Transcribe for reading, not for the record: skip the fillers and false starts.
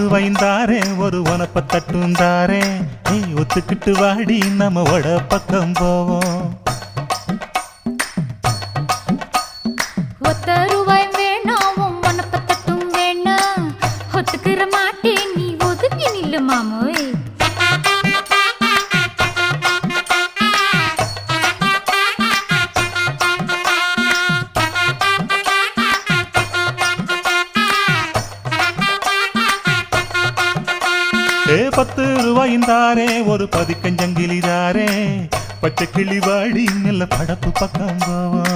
ரூபாய்ந்தாரே ஒரு உனப்ப தட்டுந்தாரே ஒத்துக்கிட்டு வாடி நம்ம வட பக்கம் போவோம். ஒத்த ரூபாய் வேணாம் உனப்ப தட்டும் வேணாம் ஒத்துக்கிற மாட்டேன் நீ ஒதுங்கி நில்லு மாமோய். ரூபாய்ந்தாரே ஒரு பதிக்கஞ்சங்கிலிதாரே பச்சை கிளி வாடி நல்ல படப்பு பக்கம் போவோம்.